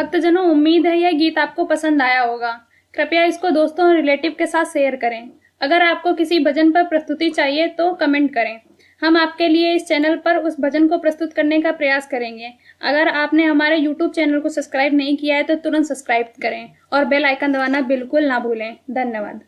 भक्तजनों, उम्मीद है यह गीत आपको पसंद आया होगा। कृपया इसको दोस्तों और रिलेटिव के साथ शेयर करें। अगर आपको किसी भजन पर प्रस्तुति चाहिए तो कमेंट करें। हम आपके लिए इस चैनल पर उस भजन को प्रस्तुत करने का प्रयास करेंगे। अगर आपने हमारे YouTube चैनल को सब्सक्राइब नहीं किया है तो तुरंत सब्सक्राइब करें और बेल आइकन दबाना बिल्कुल ना भूलें। धन्यवाद।